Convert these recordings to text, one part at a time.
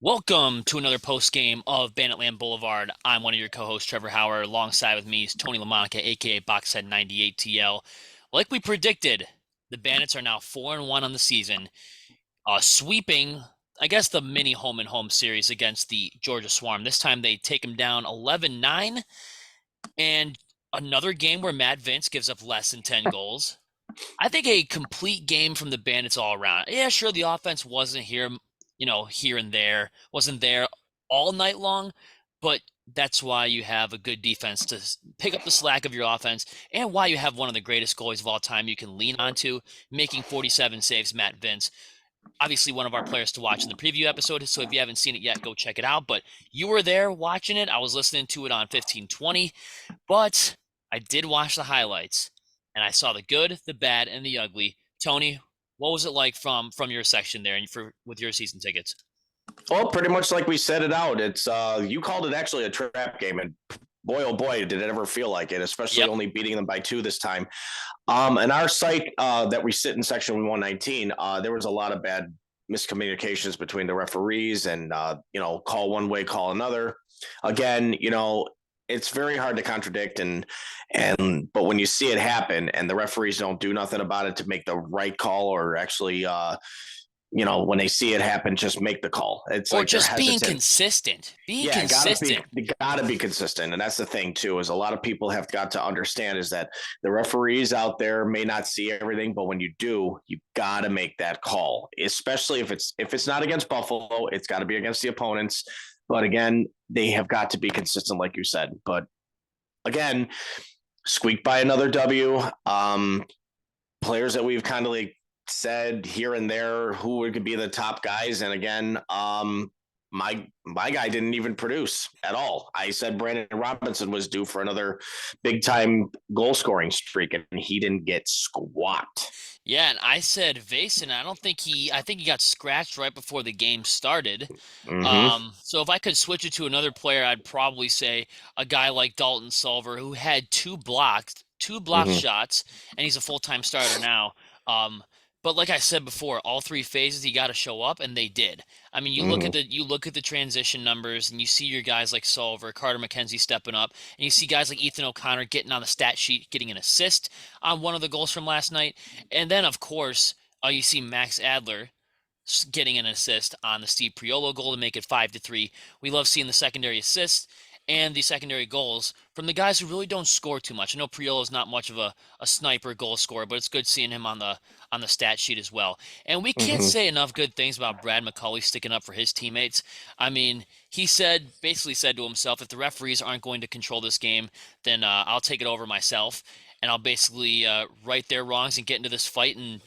Welcome to another post game of Banditland Boulevard. I'm one of your co-hosts, Trevor Howard. Alongside with me is Tony LaMonica, aka Boxhead 98 TL. Like we predicted, the Bandits are now 4-1 on the season, sweeping, I guess, the mini home and home series against the Georgia Swarm. This time they take them down 11-9, and another game where Matt Vince gives up less than 10 goals. I think a complete game from the Bandits all around. Yeah, sure, the offense wasn't here, here and there, wasn't there all night long, but that's why you have a good defense to pick up the slack of your offense and why you have one of the greatest goalies of all time you can lean onto, making 47 saves, Matt Vince. Obviously, one of our players to watch in the preview episode, so if you haven't seen it yet, go check it out. But you were there watching it. I was listening to it on 1520, but I did watch the highlights and I saw the good, the bad, and the ugly. Tony, what was it like from your section there and with your season tickets? Well, pretty much like we set it out. It's you called it actually a trap game, and boy, oh boy, did it ever feel like it, especially Yep. only beating them by 2 this time. And our site that we sit in section 119, there was a lot of bad miscommunications between the referees and call one way, call another. Again, it's very hard to contradict but when you see it happen and the referees don't do nothing about it to make the right call or actually when they see it happen, just make the call. It's Or like they're just being hesitant. consistent. Being Yeah, consistent. gotta be consistent. And that's the thing too, is a lot of people have got to understand is that the referees out there may not see everything, but when you do, you gotta make that call. Especially if it's not against Buffalo, it's gotta be against the opponents. But again, they have got to be consistent, like you said. But again, squeaked by another W. Players that we've kind of like said here and there who could be the top guys. And again, my guy didn't even produce at all. I said Brandon Robinson was due for another big time goal scoring streak, and he didn't get squat. Yeah, and I said Vason, I think he got scratched right before the game started. Mm-hmm. So if I could switch it to another player, I'd probably say a guy like Dalton Sulver, who had two blocked Mm-hmm. shots, and he's a full-time starter now. Um, but like I said before, all three phases he got to show up, and they did. I mean, Mm-hmm. you look at the transition numbers, and you see your guys like Sulver, Carter McKenzie stepping up, and you see guys like Ethan O'Connor getting on the stat sheet, getting an assist on one of the goals from last night, and then of course, you see Max Adler getting an assist on the Steve Priolo goal to make it 5-3. We love seeing the secondary assists and the secondary goals from the guys who really don't score too much. I know Priolo's not much of a sniper goal scorer, but it's good seeing him on the stat sheet as well. And we can't Mm-hmm. say enough good things about Brad McCauley sticking up for his teammates. I mean, he basically said to himself, if the referees aren't going to control this game, then I'll take it over myself, and I'll basically right their wrongs and get into this fight and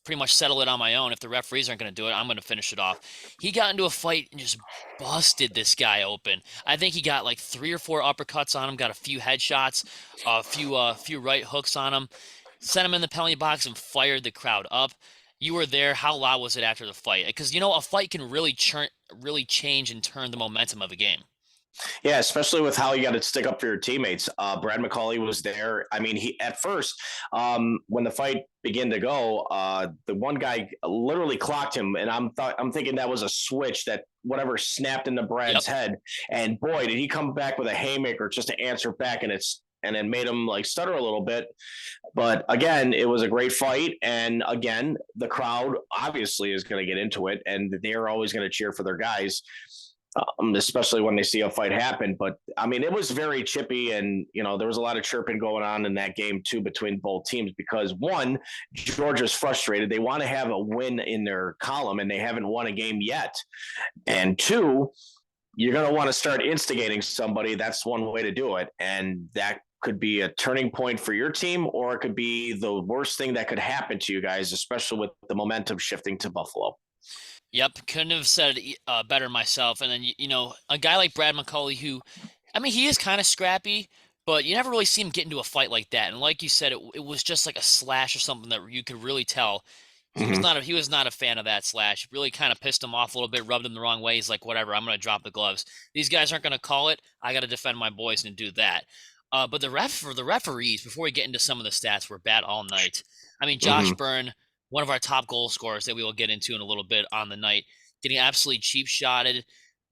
pretty much settle it on my own. If the referees aren't going to do it, I'm going to finish it off. He got into a fight and just busted this guy open. I think he got like 3 or 4 uppercuts on him, got a few headshots, a few right hooks on him, sent him in the penalty box and fired the crowd up. You were there. How loud was it after the fight? Because a fight can really change and turn the momentum of a game. Yeah, especially with how you got to stick up for your teammates. Brad McCauley was there. I mean, he at first, when the fight began to go, the one guy literally clocked him, and I'm thinking that was a switch that whatever snapped into Yep. Brad's head, and boy, did he come back with a haymaker just to answer back, and it made him like stutter a little bit. But again, it was a great fight, and again, the crowd obviously is going to get into it, and they're always going to cheer for their guys, especially when they see a fight happen. But I mean, it was very chippy, and there was a lot of chirping going on in that game too between both teams because one, Georgia's frustrated; they want to have a win in their column, and they haven't won a game yet. And two, you're going to want to start instigating somebody. That's one way to do it, and that could be a turning point for your team, or it could be the worst thing that could happen to you guys, especially with the momentum shifting to Buffalo. Yep, couldn't have said it better myself. And then a guy like Brad McCauley, who, I mean, he is kind of scrappy, but you never really see him get into a fight like that. And like you said, it was just like a slash or something that you could really tell Mm-hmm. he was not a fan of that slash. It really kind of pissed him off a little bit, rubbed him the wrong way. He's like, whatever, I'm gonna drop the gloves. These guys aren't gonna call it. I got to defend my boys and do that. But the referees, before we get into some of the stats, were bad all night. I mean, Josh Mm-hmm. Byrne, one of our top goal scorers that we will get into in a little bit on the night, getting absolutely cheap shotted.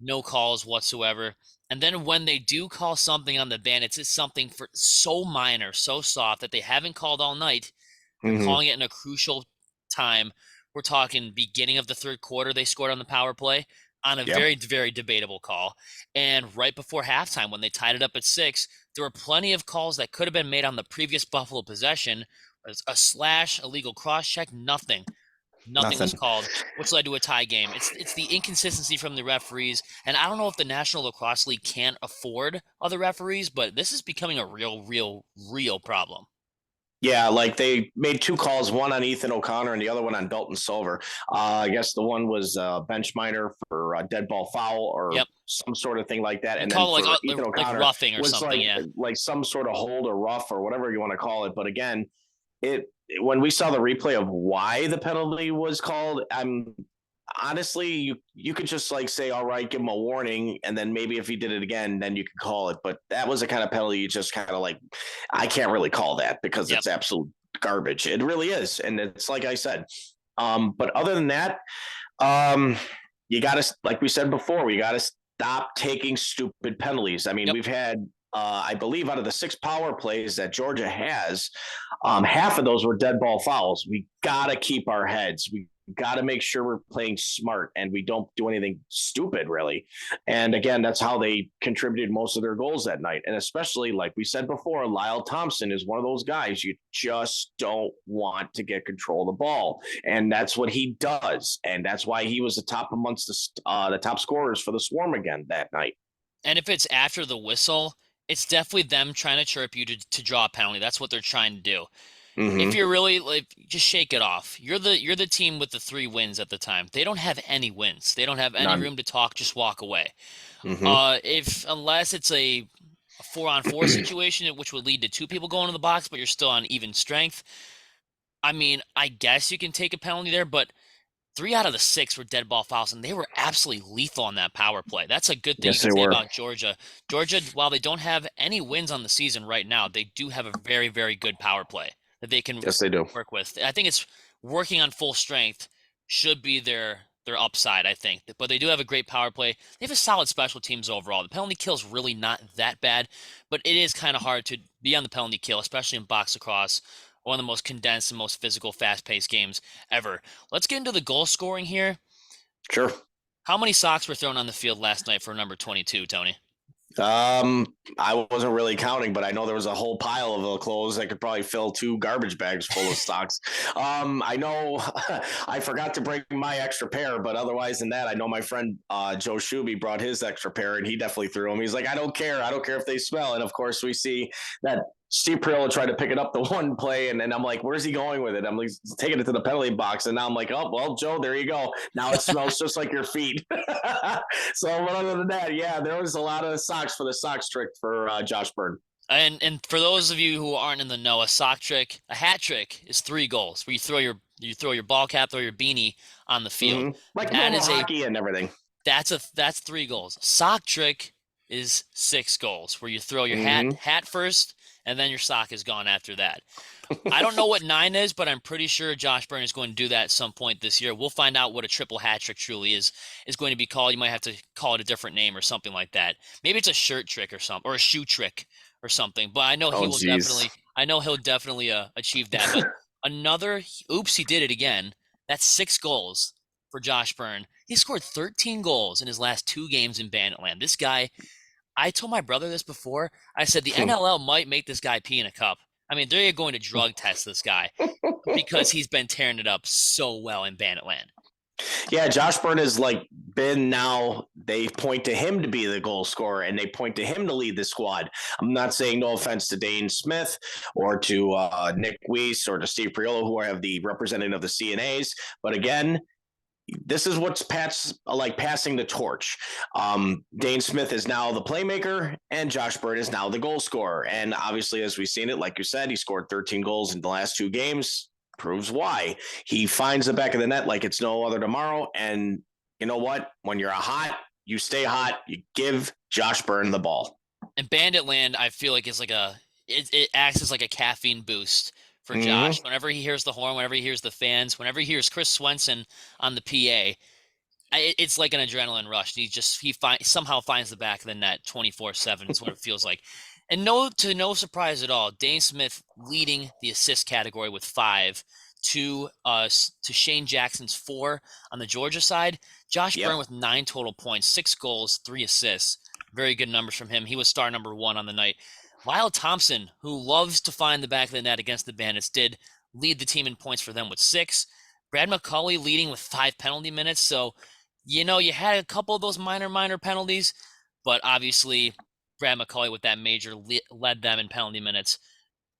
no calls whatsoever. And then when they do call something on the Bandits, it's something for so minor, so soft that they haven't called all night. They're Mm-hmm. calling it in a crucial time. We're talking beginning of the third quarter, they scored on the power play on a Yep. very, very debatable call. And right before halftime, when they tied it up at 6, there were plenty of calls that could have been made on the previous Buffalo possession. A slash, illegal cross check, nothing. Nothing was Nothing. called, which led to a tie game. It's the inconsistency from the referees, and I don't know if the National Lacrosse League can't afford other referees, but this is becoming a real problem. Yeah, like they made two calls, one on Ethan O'Connor and the other one on Dalton Silver. I guess the one was bench minor for a dead ball foul or Yep, some sort of thing like that, you and then call it for Ethan like O'Connor roughing or was something. Yeah. like some sort of hold or rough or whatever you want to call it. But again, it when we saw the replay of why the penalty was called, I'm honestly, you could just like say, all right, give him a warning, and then maybe if he did it again, then you could call it. But that was the kind of penalty you just kind of like, I can't really call that because Yep. it's absolute garbage. It really is, and it's like I said. But other than that, um, you got to, like we said before, we got to stop taking stupid penalties. I mean, Yep. we've had. I believe out of the 6 power plays that Georgia has, half of those were dead ball fouls. We got to keep our heads. We got to make sure we're playing smart and we don't do anything stupid, really. And again, that's how they contributed most of their goals that night. And especially, like we said before, Lyle Thompson is one of those guys you just don't want to get control of the ball. And that's what he does. And that's why he was the top amongst the top scorers for the Swarm again that night. And if it's after the whistle, it's definitely them trying to chirp you to draw a penalty. That's what they're trying to do. If Mm-hmm. you're really like, just shake it off. You're the team with the 3 wins at the time. They don't have any wins. They don't have any None. room to talk. Just walk away. Mm-hmm. If unless it's a 4-on-4 situation, which would lead to 2 people going to the box, but you're still on even strength. I mean, I guess you can take a penalty there, but 3 out of the 6 were dead ball fouls, and they were absolutely lethal on that power play. That's a good thing you Yes, can they say were. about Georgia. Georgia, while they don't have any wins on the season right now, they do have a very, very good power play that they can Yes, they do. work with. I think it's working on full strength should be their upside, I think. But they do have a great power play. They have a solid special teams overall. The penalty kill is really not that bad, but it is kind of hard to be on the penalty kill, especially in box lacrosse, one of the most condensed and most physical, fast-paced games ever. Let's get into the goal scoring here. Sure. How many socks were thrown on the field last night for number 22, Tony? I wasn't really counting, but I know there was a whole pile of clothes that could probably fill 2 garbage bags full of socks. I know I forgot to bring my extra pair, but otherwise than that, I know my friend Joe Shuby brought his extra pair, and he definitely threw them. He's like, I don't care if they smell. And of course, we see that Steve Pearl tried to pick it up the one play, and I'm like, where's he going with it? I'm like, taking it to the penalty box, and now I'm like, oh well, Joe, there you go. Now it smells just like your feet. So, but other than that, yeah, there was a lot of socks for the socks trick for Josh Byrne. And for those of you who aren't in the know, a hat trick is 3 goals, where you throw your ball cap, throw your beanie on the field. Mm-hmm. Like That normal is a hockey and everything. that's 3 goals. Sock trick is 6 goals, where you throw your Mm-hmm. hat first, and then your sock is gone after that. I don't know what 9 is, but I'm pretty sure Josh Byrne is going to do that at some point this year. We'll find out what a triple hat trick truly is going to be called. You might have to call it a different name or something like that. Maybe it's a shirt trick or something, or a shoe trick or something. But I know Oh, geez. he'll definitely achieve that. But another, oops, he did it again. That's 6 goals for Josh Byrne. He scored 13 goals in his last 2 games in Banditland. This guy, I told my brother this before. I said the NLL might make this guy pee in a cup. I mean, they're going to drug test this guy because he's been tearing it up so well in Banditland. Yeah, Josh Byrne has like been now. They point to him to be the goal scorer, and they point to him to lead the squad. I'm not saying no offense to Dane Smith or to Nick Weiss or to Steve Priolo, who have the representative of the CNAs, but again, this is what's Pat's like passing the torch. Dane Smith is now the playmaker, and Josh Byrne is now the goal scorer. And obviously, as we've seen it, like you said, he scored 13 goals in the last 2 games. Proves why. He finds the back of the net like it's no other tomorrow. And you know what? When you're hot, you stay hot. You give Josh Byrne the ball. And Banditland, I feel like, is like it acts as like a caffeine boost for Mm-hmm. Josh. Whenever he hears the horn, whenever he hears the fans, whenever he hears Chris Swenson on the PA, It's like an adrenaline rush. Somehow finds the back of the net 24/7 is what it feels like. And no surprise at all, Dane Smith leading the assist category with 5 to Shane Jackson's 4 on the Georgia side. Josh Byrne Yep. with 9 total points, 6 goals, 3 assists. Very good numbers from him. He was star number 1 on the night. Lyle Thompson, who loves to find the back of the net against the Bandits, did lead the team in points for them with 6. Brad McCauley leading with 5 penalty minutes. So, you had a couple of those minor penalties, but obviously Brad McCauley with that major led them in penalty minutes.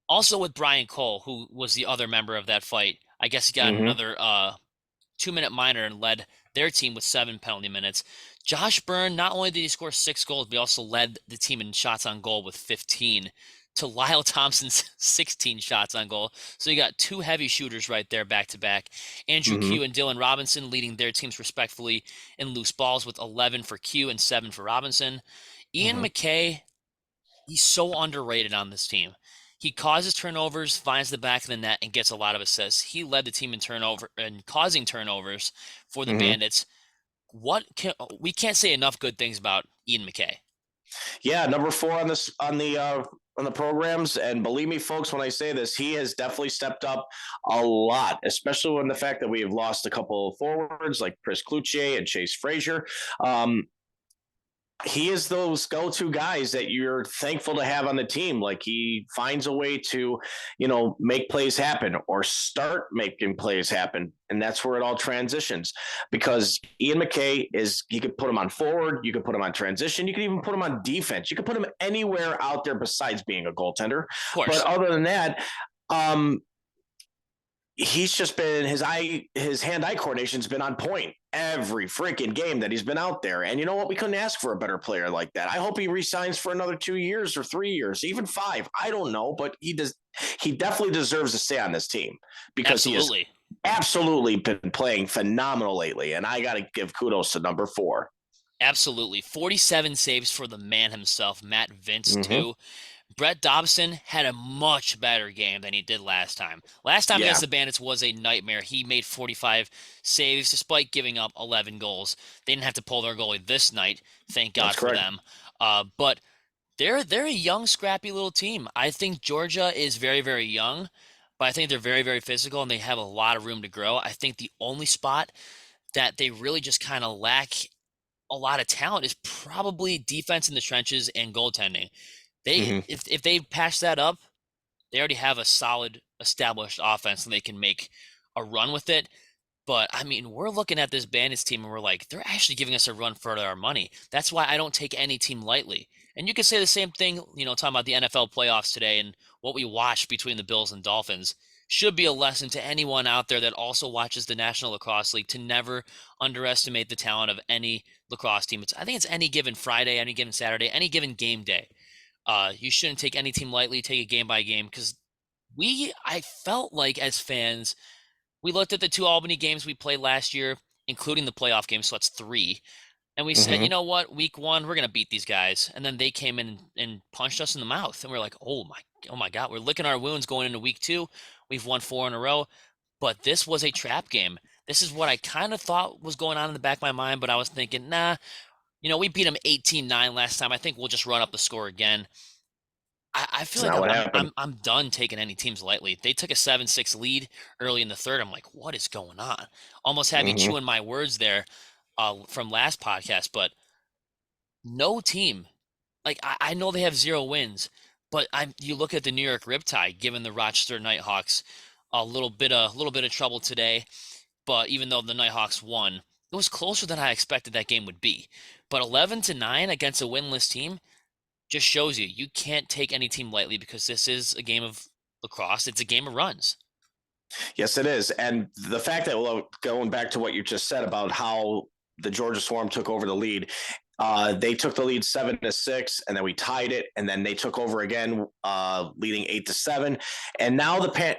Also with Brian Cole, who was the other member of that fight. I guess he got another 2-minute minor and led their team with 7 penalty minutes. Josh Byrne, not only did he score 6 goals, but he also led the team in shots on goal with 15 to Lyle Thompson's 16 shots on goal. So you got 2 heavy shooters right there back to back. Andrew Q and Dylan Robinson leading their teams respectfully in loose balls with 11 for Q and 7 for Robinson. Ian McKay, he's so underrated on this team. He causes turnovers, finds the back of the net, and gets a lot of assists. He led the team in turnover and causing turnovers for the Bandits. We can't say enough good things about Ian McKay. Yeah, number 4 on the programs, and believe me, folks, when I say this, he has definitely stepped up a lot, especially when the fact that we have lost a couple of forwards like Chris Cloutier and Chase Frazier. He is those go-to guys that you're thankful to have on the team. Like, he finds a way to, make plays happen or start making plays happen. And that's where it all transitions, because Ian McKay you could put him on forward. You could put him on transition. You could even put him on defense. You could put him anywhere out there besides being a goaltender. Of course. But other than that, he's just been his hand-eye coordination's been on point every freaking game that he's been out there. And you know what? We couldn't ask for a better player like that. I hope he resigns for another 2 years or 3 years, even 5. I don't know, but he definitely deserves to stay on this team, because he has absolutely been playing phenomenal lately. And I got to give kudos to number 4. Absolutely. 47 saves for the man himself, Matt Vince, too. Brett Dobson had a much better game than he did last time. Last time against the Bandits was a nightmare. He made 45 saves despite giving up 11 goals. They didn't have to pull their goalie this night. Thank God for them. But they're a young, scrappy little team. I think Georgia is very, very young, but I think they're very, very physical, and they have a lot of room to grow. I think the only spot that they really just kind of lack a lot of talent is probably defense in the trenches and goaltending. If they patch that up, they already have a solid established offense and they can make a run with it. But I mean, we're looking at this Bandits team and we're like, they're actually giving us a run for our money. That's why I don't take any team lightly. And you could say the same thing, talking about the NFL playoffs today and what we watched between the Bills and Dolphins should be a lesson to anyone out there that also watches the National Lacrosse League to never underestimate the talent of any lacrosse team. I think it's any given Friday, any given Saturday, any given game day. You shouldn't take any team lightly, take it game by game, because I felt like as fans, we looked at the 2 Albany games we played last year, including the playoff game, so that's 3, and we said, you know what, week 1, we're going to beat these guys, and then they came in and punched us in the mouth, and we're like, oh my God, we're licking our wounds going into week 2. We've won 4 in a row, but this was a trap game. This is what I kind of thought was going on in the back of my mind, but I was thinking, nah, we beat them 18-9 last time. I think we'll just run up the score again. I feel like I'm done taking any teams lightly. They took a 7-6 lead early in the third. I'm like, what is going on? Almost had me chewing my words there from last podcast, but no team. Like, I know they have 0 wins, but you look at the New York Riptide, giving the Rochester Knighthawks a little bit of trouble today. But even though the Knighthawks won, it was closer than I expected that game would be. But 11-9 against a winless team just shows you can't take any team lightly, because this is a game of lacrosse. It's a game of runs. Yes, it is. And the fact that, going back to what you just said about how the Georgia Swarm took over the lead, they took the lead 7-6, and then we tied it, and then they took over again, leading 8-7. And now I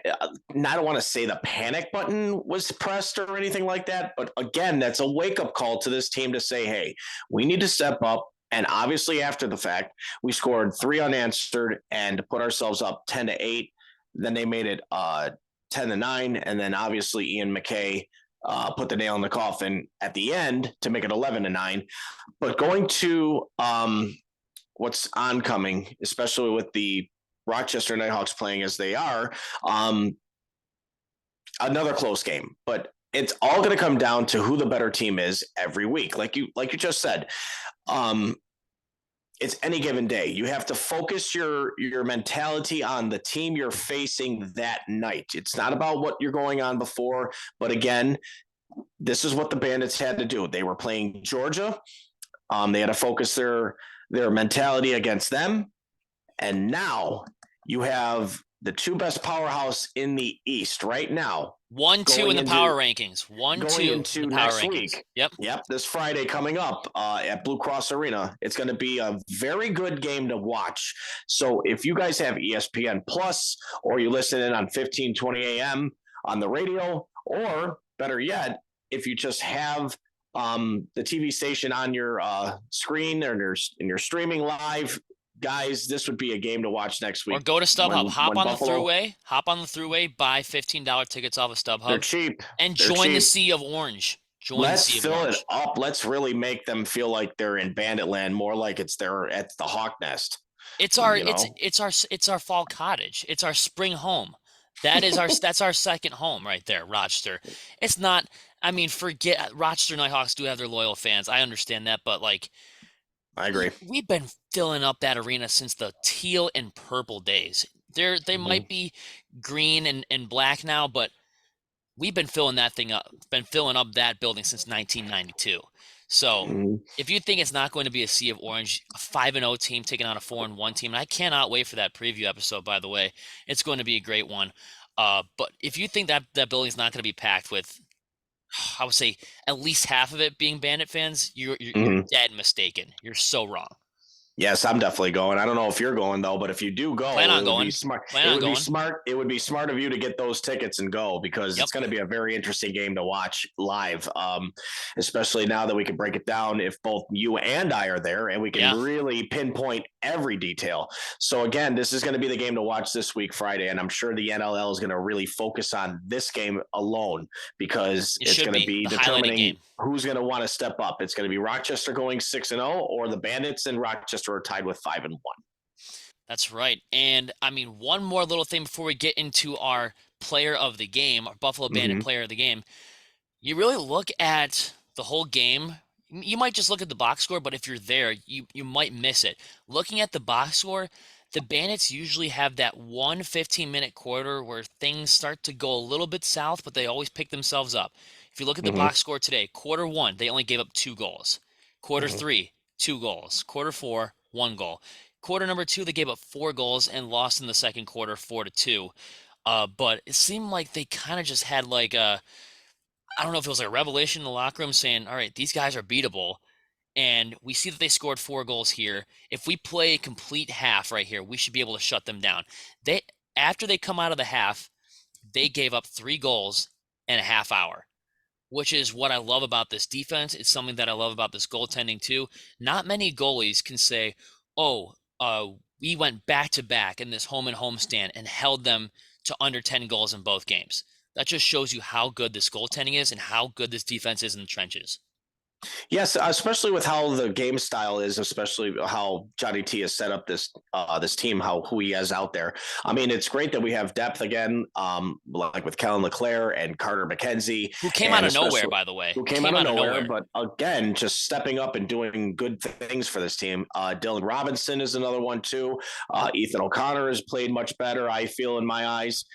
don't want to say the panic button was pressed or anything like that, but again, that's a wake-up call to this team to say, hey, we need to step up. And obviously, after the fact, we scored 3 unanswered and put ourselves up 10-8. Then they made it 10-9, and then obviously Ian McKay put the nail in the coffin at the end to make it 11-9. But going to what's oncoming, especially with the Rochester Knighthawks playing as they are, another close game. But it's all going to come down to who the better team is every week. Like you just said, it's any given day. You have to focus your mentality on the team you're facing that night. It's not about what you're going on before. But again, this is what the Bandits had to do. They were playing Georgia. They had to focus their mentality against them. And now you have the two best powerhouse in the East right now. 1-2 in the power rankings. 1-2 into in the power next rankings. week. Yep. This Friday coming up at Blue Cross Arena. It's going to be a very good game to watch. So if you guys have ESPN Plus, or you listen in on 1520 AM on the radio, or better yet, if you just have the TV station on your screen or in your streaming live, guys, this would be a game to watch next week. Or go to StubHub. Hop on the Thruway. Buy $15 tickets off of StubHub. They're cheap. And join the Sea of Orange. Let's fill it up. Let's really make them feel like they're in Banditland, more like it's at the Hawk Nest. It's our fall cottage. It's our spring home. That's our second home right there, Rochester. It's not. I mean, forget Rochester Knighthawks do have their loyal fans. I understand that, but like, I agree. We've been filling up that arena since the teal and purple days. They might be green and black now, but we've been filling that thing up. Been filling up that building since 1992. So if you think it's not going to be a sea of orange, a 5-0 team taking on a 4-1 team, and I cannot wait for that preview episode. By the way, it's going to be a great one. But if you think that building's not going to be packed with, I would say at least half of it being Bandit fans, you're dead mistaken. You're so wrong. Yes, I'm definitely going. I don't know if you're going though, but if you do go, plan on going. It would be smart of you to get those tickets and go, because it's going to be a very interesting game to watch live. Especially now that we can break it down if both you and I are there, and we can really pinpoint every detail. So again, this is going to be the game to watch this week, Friday, and I'm sure the NLL is going to really focus on this game alone, because it's going to be determining who's going to want to step up. It's going to be Rochester going 6-0, or the Bandits and Rochester are tied with 5-1. That's right. And I mean, one more little thing before we get into our player of the game, our Buffalo Bandit player of the game. You really look at the whole game. You might just look at the box score, but if you're there, you might miss it. Looking at the box score, the Bandits usually have that 1 15-minute quarter where things start to go a little bit south, but they always pick themselves up. If you look at the box score today, quarter 1, they only gave up 2 goals. Quarter 3, 2 goals. Quarter 4, 1 goal. Quarter number 2, they gave up 4 goals and lost in the second quarter 4-2. But it seemed like they kind of just had like a, I don't know if it was like a revelation in the locker room saying, all right, these guys are beatable. And we see that they scored 4 goals here. If we play a complete half right here, we should be able to shut them down. After they come out of the half, they gave up 3 goals in a half hour, which is what I love about this defense. It's something that I love about this goaltending too. Not many goalies can say, we went back-to-back in this home and home stand and held them to under 10 goals in both games. That just shows you how good this goaltending is and how good this defense is in the trenches. Yes, especially with how the game style is, especially how Johnny T has set up this team, who he has out there. I mean, it's great that we have depth again, like with Kellen LeClaire and Carter McKenzie, who came out of nowhere, by the way. Who came out of nowhere, but again, just stepping up and doing good things for this team. Dylan Robinson is another one too. Ethan O'Connor has played much better, I feel, in my eyes,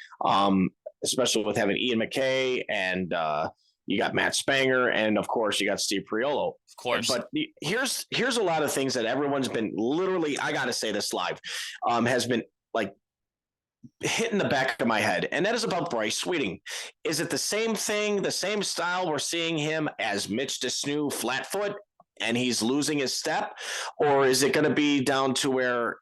especially with having Ian McKay and you got Matt Spanger, and of course you got Steve Priolo. Of course. But here's a lot of things that everyone's been literally, I got to say this live, has been like hitting the back of my head. And that is about Bryce Sweeting. Is it the same thing, the same style we're seeing him as Mitch DeSnew Flatfoot, and he's losing his step? Or is it going to be down to where,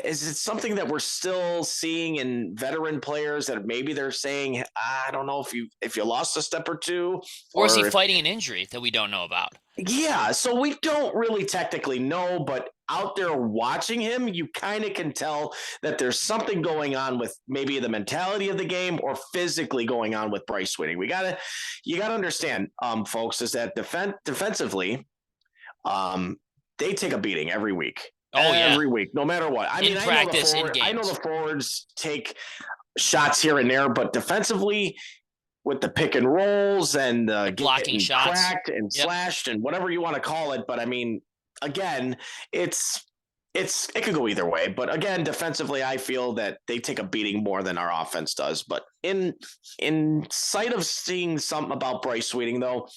is it something that we're still seeing in veteran players that maybe they're saying, I don't know if you lost a step or two, or is he fighting an injury that we don't know about? Yeah, so we don't really technically know, but out there watching him, you kind of can tell that there's something going on with maybe the mentality of the game or physically going on with Bryce Whitting. You gotta understand, folks, is that defensively, they take a beating every week. Oh yeah, Every week, no matter what. I in mean, practice, in I know games. the forwards take shots here and there, but defensively, with the pick and rolls and Blocking getting shots. cracked and Yep. slashed and whatever you want to call it. But I mean, again, it could go either way. But again, defensively, I feel that they take a beating more than our offense does. But in sight of seeing something about Bryce Sweeting, though,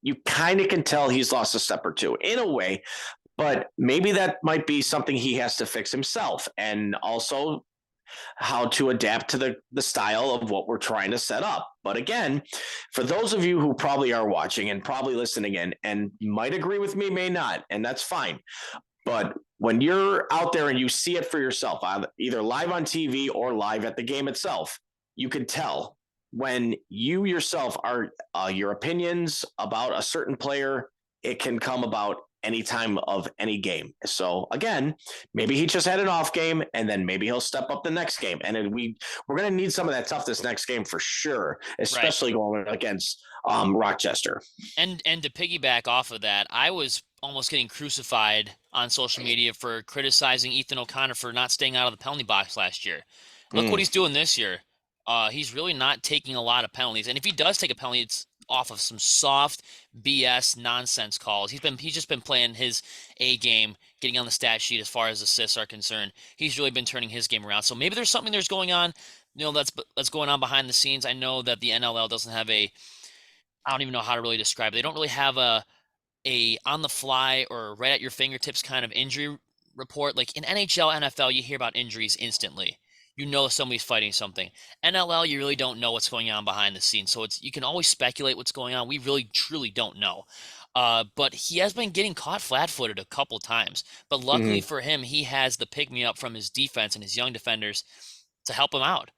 you kind of can tell he's lost a step or two in a way. But maybe that might be something he has to fix himself, and also how to adapt to the style of what we're trying to set up. But again, for those of you who probably are watching and probably listening in and might agree with me, may not, and that's fine. But when you're out there and you see it for yourself, either live on TV or live at the game itself, you can tell when you yourself are your opinions about a certain player, it can come about any time of any game. So again, maybe he just had an off game, and then maybe he'll step up the next game. And then we're going to need some of that toughness next game for sure, especially going against Rochester. And to piggyback off of that, I was almost getting crucified on social media for criticizing Ethan O'Connor for not staying out of the penalty box last year. Look what he's doing this year. He's really not taking a lot of penalties, and if he does take a penalty, it's off of some soft BS nonsense calls. He's just been playing his A game, getting on the stat sheet as far as assists are concerned. He's really been turning his game around. So maybe there's something going on, that's going on behind the scenes. I know that the NLL doesn't have I don't even know how to really describe it. They don't really have a on the fly or right at your fingertips kind of injury report. Like in NHL, NFL, you hear about injuries instantly. You know somebody's fighting something. NLL, you really don't know what's going on behind the scenes. So you can always speculate what's going on. We really, truly don't know. But he has been getting caught flat-footed a couple times. But luckily for him, he has the pick-me-up from his defense and his young defenders to help him out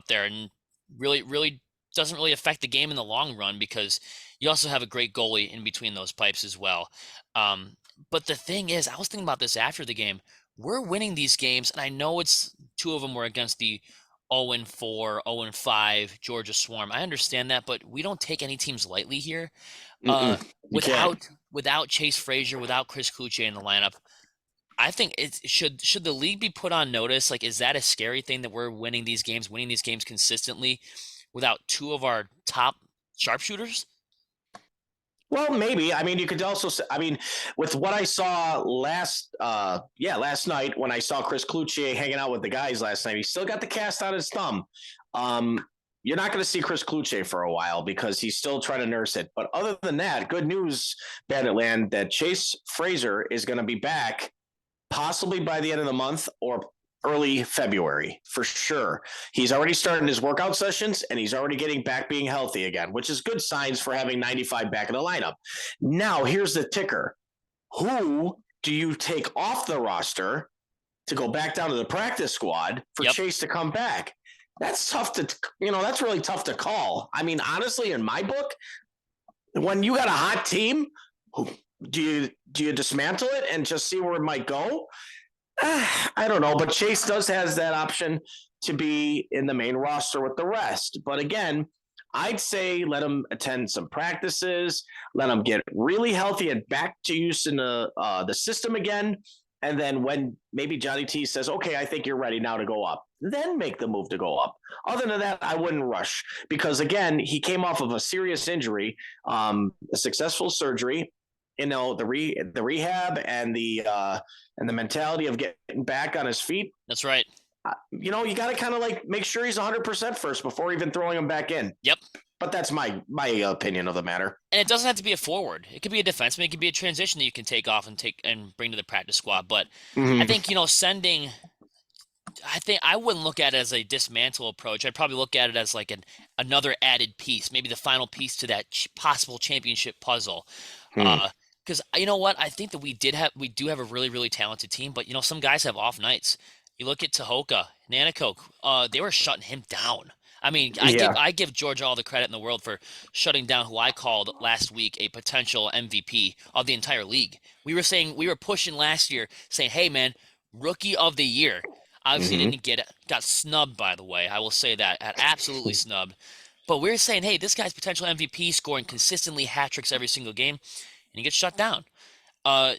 there. And really, really doesn't really affect the game in the long run because you also have a great goalie in between those pipes as well. But the thing is, I was thinking about this after the game. We're winning these games, and I know it's two of them were against the 0-4, 0-5 Georgia Swarm. I understand that, but we don't take any teams lightly here. Without Chase Frazier, without Chris Cloutier in the lineup, I think it should the league be put on notice? Like, is that a scary thing that we're winning these games consistently without two of our top sharpshooters? Well, maybe. I mean, you could also say, I mean, with what I saw last night when I saw Chris Cloutier hanging out with the guys last night, he still got the cast on his thumb. You're not going to see Chris Cloutier for a while because he's still trying to nurse it. But other than that, good news, Banditland, that Chase Frazier is going to be back possibly by the end of the month or early February for sure. He's already started his workout sessions and he's already getting back being healthy again, which is good signs for having 95 back in the lineup. Now, here's the ticker. Who do you take off the roster to go back down to the practice squad for Chase to come back? That's tough that's really tough to call. I mean, honestly, in my book, when you got a hot team, do you dismantle it and just see where it might go? I don't know, but Chase has that option to be in the main roster with the rest. But again, I'd say let him attend some practices, let him get really healthy and back to use in the system again. And then when maybe Johnny T says, okay, I think you're ready now to go up, then make the move to go up. Other than that, I wouldn't rush because, again, he came off of a serious injury, a successful surgery. The rehab and the mentality of getting back on his feet. That's right. You got to kind of make sure he's 100% first before even throwing him back in. Yep. But that's my opinion of the matter. And it doesn't have to be a forward. It could be a defenseman. It could be a transition that you can take off and bring to the practice squad. But I think, I wouldn't look at it as a dismantle approach. I'd probably look at it as like another added piece, maybe the final piece to that possible championship puzzle. Because you know what? I think that we do have a really, really talented team, but some guys have off nights. You look at Tahoka, Nanakoke, they were shutting him down. I mean, Yeah. I give Georgia all the credit in the world for shutting down who I called last week a potential MVP of the entire league. We were pushing last year saying, "Hey man, rookie of the year." Obviously Hmm. didn't get it. Got snubbed by the way. I will say that. Absolutely snubbed. But we're saying, "Hey, this guy's potential MVP scoring consistently hat tricks every single game." And he gets shut down.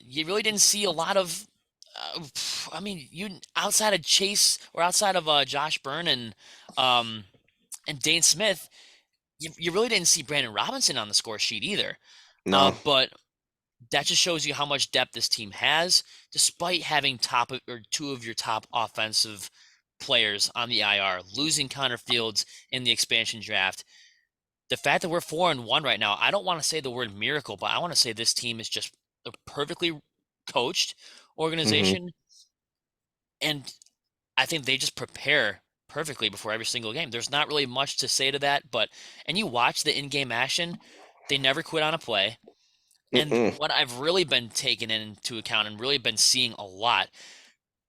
You really didn't see a lot of. Uh, I mean, you outside of Chase or outside of Josh Byrne um, and Dane Smith, you really didn't see Brandon Robinson on the score sheet either. No. But that just shows you how much depth this team has, despite having or two of your top offensive players on the IR, losing Connor Fields in the expansion draft. The fact that we're 4-1 right now, I don't want to say the word miracle, but I want to say this team is just a perfectly coached Hmm. organization, and I think they just prepare perfectly before every single game. There's not really much to say to that, but and you watch the in-game action, they never quit on a play. And Mm-mm. what I've really been taking into account and really been seeing a lot,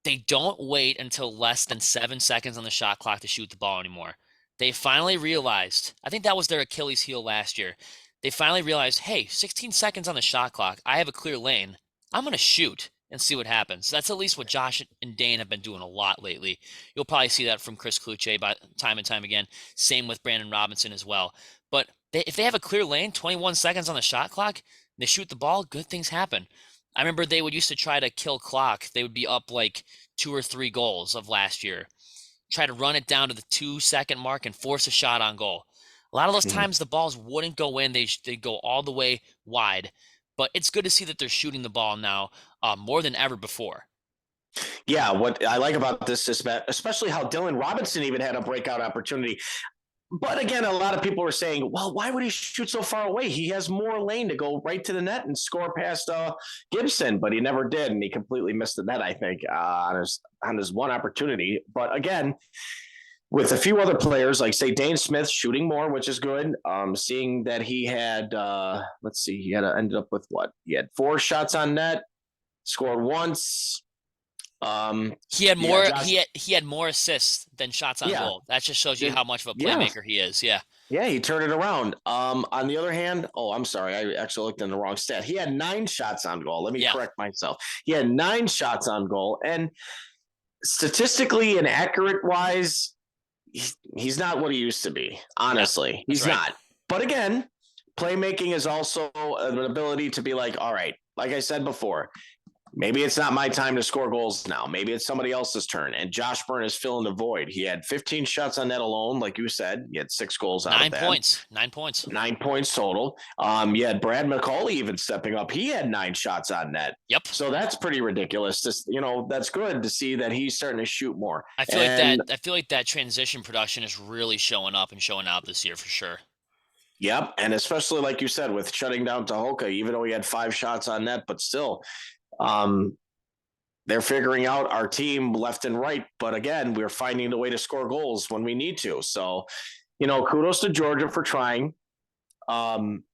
they don't wait until less than 7 seconds on the shot clock to shoot the ball anymore. They finally realized, I think that was their Achilles heel last year. They finally realized, hey, 16 seconds on the shot clock. I have a clear lane. I'm going to shoot and see what happens. That's at least what Josh and Dane have been doing a lot lately. You'll probably see that from Chris Kluche by time and time again. Same with Brandon Robinson as well. But if they have a clear lane, 21 seconds on the shot clock, they shoot the ball, good things happen. I remember they would used to try to kill clock. They would be up like 2 or 3 goals of last year. Try to run it down to the 2 second mark and force a shot on goal. A lot of those Mhm. times the balls wouldn't go in; they go all the way wide. But it's good to see that they're shooting the ball now more than ever before. Yeah, what I like about this is especially how Dylan Robinson even had a breakout opportunity. But again, a lot of people were saying, well, why would he shoot so far away? He has more lane to go right to the net and score past Gibson, but he never did, and he completely missed the net, I think, on his one opportunity. But again, with a few other players, like say Dane Smith shooting more, which is good. Seeing that he had, let's see, he had ended up with what? He had 4 shots on net, scored once. He had Yeah, more Josh. he had more assists than shots on Yeah, goal. That just shows you how much of a yeah, playmaker he is. Yeah. yeah. He turned it around. On the other hand, oh, I'm sorry, I actually looked in the wrong stat. He had 9 shots on goal. Let me Yeah. correct myself. He had 9 shots on goal, and statistically and accurate wise, he's not what he used to be. Yeah. Honestly, That's he's right. not. But again, playmaking is also an ability to be like, all right, like I said before, maybe it's not my time to score goals now. Maybe it's somebody else's turn. And Josh Byrne is filling the void. He had 15 shots on net alone, like you said. He had 6 goals out of 9 that. points. 9 points. 9 points total. You had Brad McCauley even stepping up. He had 9 shots on net. Yep. So that's pretty ridiculous. That's good to see that he's starting to shoot more. I feel like that transition production is really showing up and showing out this year for sure. Yep, and especially like you said with shutting down Tahoka, even though he had 5 shots on net, but still, um, they're figuring out our team left and right. But again, we're finding a way to score goals when we need to. So, kudos to Georgia for trying. Um,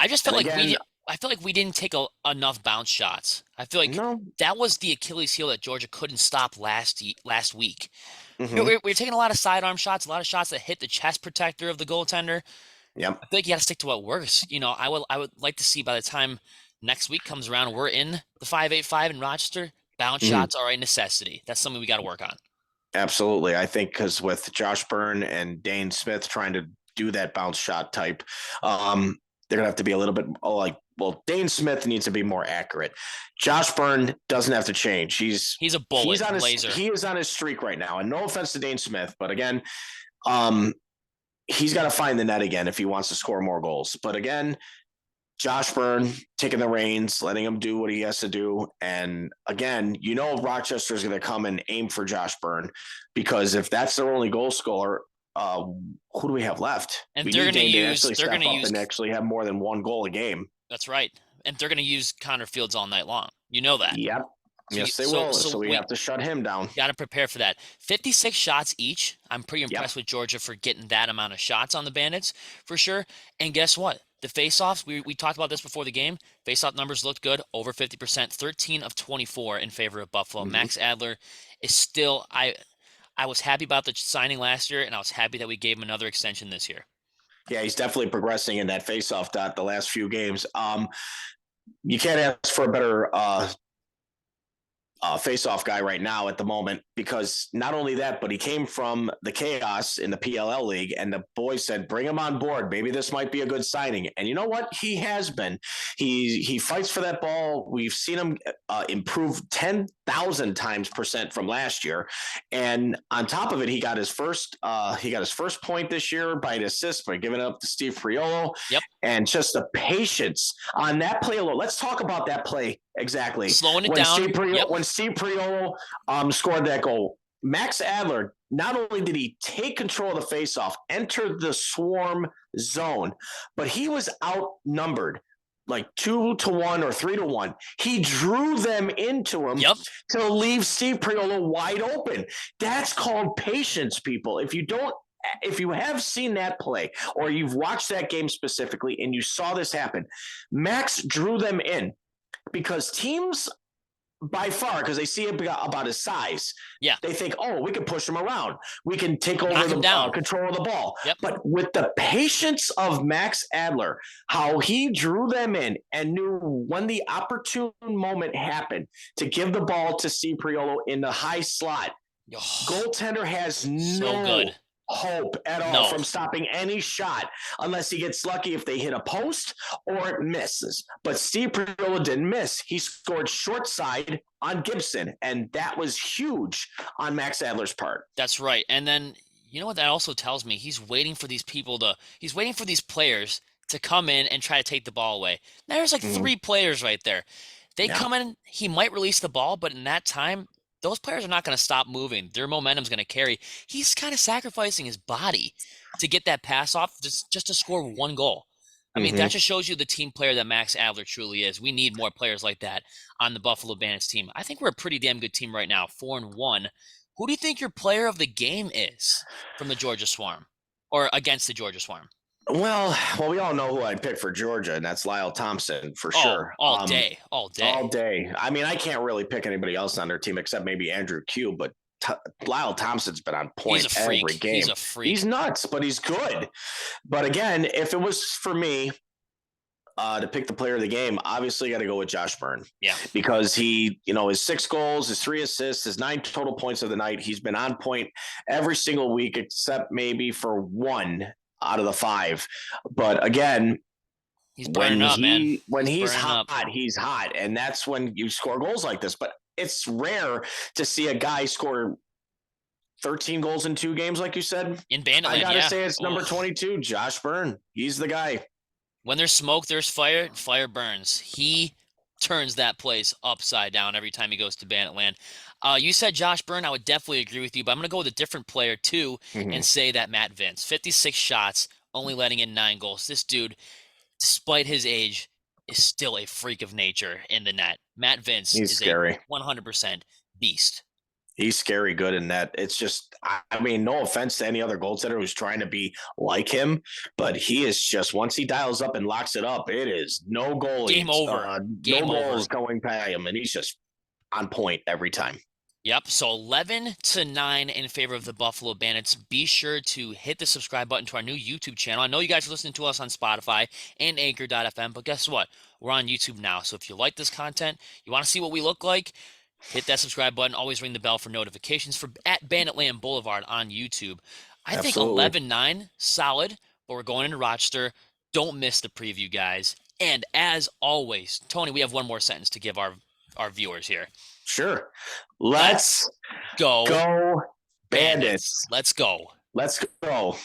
I just felt and like again, I feel like we didn't take enough bounce shots. I feel like no, that was the Achilles heel that Georgia couldn't stop last week. mm-hmm, We're taking a lot of sidearm shots, a lot of shots that hit the chest protector of the goaltender. yep, I feel like you got to stick to what works. I would like to see by the time next week comes around, we're in the 585 in Rochester. Bounce mm-hmm, shots are a necessity. That's something we got to work on. absolutely. I think because with Josh Byrne and Dane Smith trying to do that bounce shot type, they're gonna have to be a little bit like. Well, Dane Smith needs to be more accurate. Josh Byrne doesn't have to change. He's a bullet laser. He is on his streak right now. And no offense to Dane Smith, but again, um, he's got to find the net again if he wants to score more goals. But again, Josh Byrne taking the reins, letting him do what he has to do. And again, Rochester is going to come and aim for Josh Byrne because if that's their only goal scorer, who do we have left? And We they're need going to Dane to use actually they're step going to up use and actually have more than one goal a game. That's right. And they're going to use Connor Fields all night long. You know that. Yep. Yes, they will. So we have to shut him down. Got to prepare for that. 56 shots each. I'm pretty Yep. impressed with Georgia for getting that amount of shots on the Bandits for sure. And guess what? The faceoffs, we talked about this before the game. Faceoff numbers looked good, over 50%, 13 of 24 in favor of Buffalo. Mm-hmm. Max Adler is still I was happy about the signing last year, and I was happy that we gave him another extension this year. Yeah, he's definitely progressing in that faceoff dot the last few games. You can't ask for a better face-off guy right now at the moment, because not only that, but he came from the chaos in the PLL league, and the boys said, bring him on board. Maybe this might be a good signing. And you know what? He has been. He fights for that ball. We've seen him improve 10,000 times percent from last year. And on top of it, he got his first point this year by an assist by giving it up to Steve Priolo. Yep. And just the patience on that play alone. Let's talk about that play exactly. Slowing it down. When Steve Priolo scored that goal, Max Adler, not only did he take control of the faceoff, enter the swarm zone, but he was outnumbered like 2-1 or 3-1. He drew them into him to leave Steve Priolo wide open. That's called patience, people. If you have seen that play, or you've watched that game specifically and you saw this happen, Max drew them in, because teams by far, because they see about his size, they think, oh, we can push him around. We can take over the control of the ball. Yep. But with the patience of Max Adler, how he drew them in and knew when the opportune moment happened to give the ball to Steve Priolo in the high slot, goaltender has no hope at all from stopping any shot, unless he gets lucky if they hit a post or it misses. But Steve Priolo didn't miss. He scored short side on Gibson, and that was huge on Max Adler's part. That's right. And then, you know what that also tells me? He's waiting for these players to come in and try to take the ball away. Now, there's like 3 players right there. They come in, he might release the ball, but in that time, those players are not going to stop moving. Their momentum's going to carry. He's kind of sacrificing his body to get that pass off just to score 1 goal. I mean, that just shows you the team player that Max Adler truly is. We need more players like that on the Buffalo Bandits team. I think we're a pretty damn good team right now, 4-1. Who do you think your player of the game is from the Georgia Swarm, or against the Georgia Swarm? Well, we all know who I'd pick for Georgia, and that's Lyle Thompson for sure. All day. I mean, I can't really pick anybody else on their team except maybe Andrew Q, but Lyle Thompson's been on point every game. He's a freak. He's nuts, but he's good. But again, if it was for me to pick the player of the game, obviously got to go with Josh Byrne. Yeah. Because he, his 6 goals, his 3 assists, his 9 total points of the night. He's been on point every single week except maybe for 1 out of the 5. But again, he's burning up, man. When he's hot, he's hot. And that's when you score goals like this. But it's rare to see a guy score 13 goals in 2 games, like you said. In Banditland, I got to say it's number 22, Josh Byrne. He's the guy. When there's smoke, there's fire. Fire burns. He turns that place upside down every time he goes to Banditland. You said Josh Byrne. I would definitely agree with you, but I'm going to go with a different player too and say that Matt Vince. 56 shots, only letting in 9 goals. This dude, despite his age, is still a freak of nature in the net. Matt Vince is scary. A 100% beast. He's scary good in net. It's just, I mean, no offense to any other goaltender who's trying to be like him, but he is just, once he dials up and locks it up, it is no goal. Game over. No goals going by him, and he's just on point every time. Yep, so 11-9 in favor of the Buffalo Bandits. Be sure to hit the subscribe button to our new YouTube channel. I know you guys are listening to us on Spotify and Anchor.fm, but guess what? We're on YouTube now, so if you like this content, you want to see what we look like, hit that subscribe button. Always ring the bell for notifications for at Banditland Boulevard on YouTube. I think 11-9, solid, but we're going into Rochester. Don't miss the preview, guys. And as always, Tony, we have one more sentence to give our viewers here. Sure. Let's go Bandits. Let's go. Let's go.